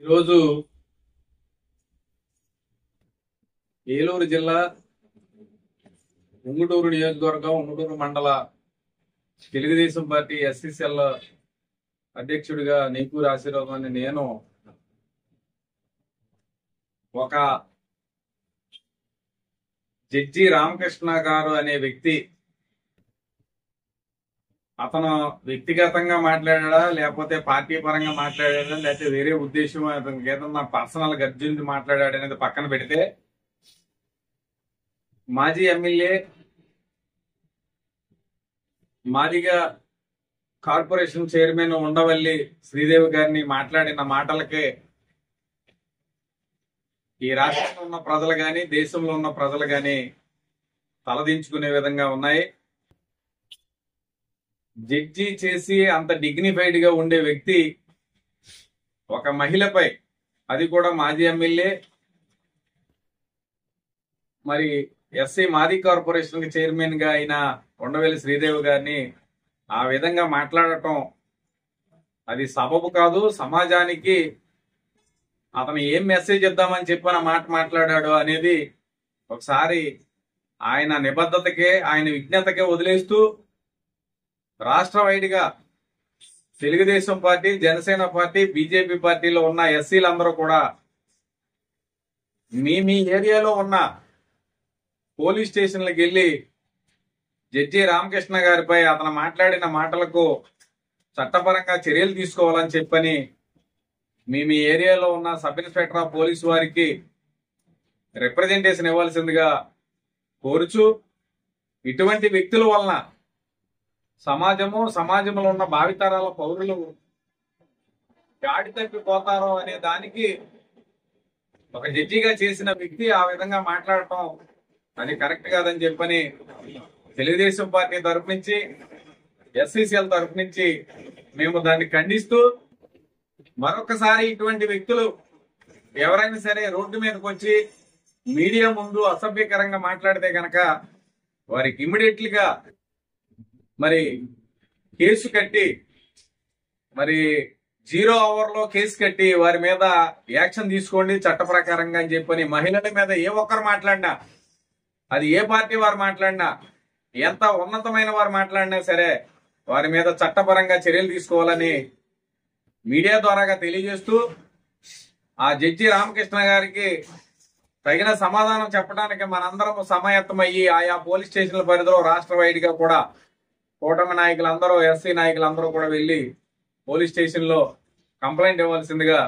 ఈరోజు ఏలూరు జిల్లా ఉంగుటూరు నియోజకవర్గం ఉంగుటూరు మండల తెలుగుదేశం పార్టీ ఎస్సీసీఎల్ అధ్యక్షుడిగా నీకూరి ఆశీర్వాదాన్ని నేను ఒక జడ్జి రామకృష్ణ గారు అనే వ్యక్తి అతను వ్యక్తిగతంగా మాట్లాడా లేకపోతే పార్టీ పరంగా మాట్లాడా లేకపోతే వేరే ఉద్దేశం అతనికి ఏదన్నా పర్సనల్ గర్జుంది మాట్లాడాడు అనేది పక్కన పెడితే మాజీ MLA Madiga corporation chairman Undavalli Sridevi గారిని మాట్లాడిన మాటలకే ఈ రాష్ట్రంలో ఉన్న ప్రజలు గాని దేశంలో ఉన్న ప్రజలు గాని తలదించుకునే విధంగా ఉన్నాయి. జడ్జి చేసి అంత డిగ్నిఫైడ్ గా ఉండే వ్యక్తి ఒక మహిళపై, అది కూడా మాజీ ఎమ్మెల్యే, మరి ఎస్సీ మాది కార్పొరేషన్ కి చైర్మన్ గా అయిన ఉండవల్లి శ్రీదేవి గారిని ఆ విధంగా మాట్లాడటం అది సబబు కాదు. సమాజానికి అతను ఏం మెసేజ్ ఇద్దామని చెప్పిన మాట మాట్లాడాడు అనేది ఒకసారి ఆయన నిబద్ధతకే ఆయన విజ్ఞతకే వదిలేస్తూ రాష్ట్ర వైడ్గా Telugu Desam party, Janasena party, BJP పార్టీలో ఉన్న ఎస్సీలందరూ కూడా మీ ఏరియాలో ఉన్న పోలీస్ స్టేషన్లకు వెళ్లి జడ్జి రామకృష్ణ గారిపై అతను మాట్లాడిన మాటలకు చట్టపరంగా చర్యలు తీసుకోవాలని చెప్పని మీ ఏరియాలో ఉన్న సబ్ ఇన్స్పెక్టర్ ఆఫ్ పోలీసు వారికి రిప్రజెంటేషన్ ఇవ్వాల్సిందిగా కోరుచు, ఇటువంటి వ్యక్తుల వలన సమాజంలో ఉన్న భావితరాల పౌరులు గాడి తప్పిపోతారు అనే దానికి ఒక జడ్జిగా చేసిన వ్యక్తి ఆ విధంగా మాట్లాడటం అది కరెక్ట్ కాదని చెప్పని తెలుగుదేశం పార్టీ తరఫు నుంచి, ఎస్సీసీఎల్ తరఫు నుంచి మేము దాన్ని ఖండిస్తూ, మరొకసారి ఇటువంటి వ్యక్తులు ఎవరైనా సరే రోడ్డు మీదకి వచ్చి మీడియా ముందు అసభ్యకరంగా మాట్లాడితే గనక వారికి ఇమ్మీడియట్లీగా మరి కేసు కట్టి, మరి 0 అవర్లో కేసు కట్టి వారి మీద యాక్షన్ తీసుకోండి చట్ట ప్రకారంగా అని చెప్పని, మహిళల మీద ఏ ఒక్కరు మాట్లాడినా, అది ఏ పార్టీ వారు మాట్లాడినా, ఎంత ఉన్నతమైన వారు మాట్లాడినా సరే వారి మీద చట్టపరంగా చర్యలు తీసుకోవాలని మీడియా ద్వారాగా తెలియజేస్తూ, ఆ జడ్జి రామకృష్ణ గారికి తగిన సమాధానం చెప్పడానికి మనందరం సమాయత్తమయ్యి ఆయా పోలీస్ స్టేషన్ల పరిధిలో రాష్ట్ర వైడ్గా కూడా కూటమి నాయకులందరూ, ఎస్సీ నాయకులందరూ కూడా వెళ్లి పోలీస్ స్టేషన్ లో కంప్లైంట్ ఇవ్వాల్సిందిగా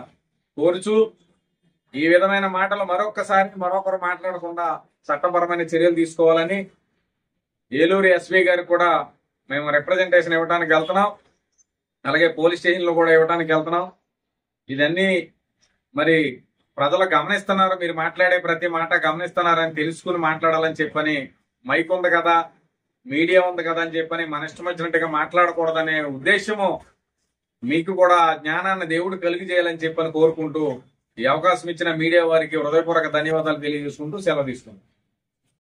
కోరుచు, ఈ విధమైన మాటలు మరొకరు మాట్లాడకుండా చట్టపరమైన చర్యలు తీసుకోవాలని ఏలూరు ఎస్పీ గారికి కూడా మేము రిప్రజెంటేషన్ ఇవ్వడానికి వెళ్తున్నాం. అలాగే పోలీస్ స్టేషన్ లో కూడా ఇవ్వడానికి వెళ్తున్నాం. ఇదన్నీ మరి ప్రజలు గమనిస్తున్నారు, మీరు మాట్లాడే ప్రతి మాట గమనిస్తున్నారని తెలుసుకుని మాట్లాడాలని చెప్పని, మైక్ ఉంది కదా, మీడియా ఉంది కదా అని చెప్పని మన ఇష్టం వచ్చినట్టుగా మాట్లాడకూడదనే ఉద్దేశము మీకు కూడా జ్ఞానాన్ని దేవుడు కలిగి చేయాలని చెప్పని కోరుకుంటూ, ఈ అవకాశం ఇచ్చిన మీడియా వారికి హృదయపూర్వక ధన్యవాదాలు తెలియజేసుకుంటూ సెలవు తీసుకుంటాం.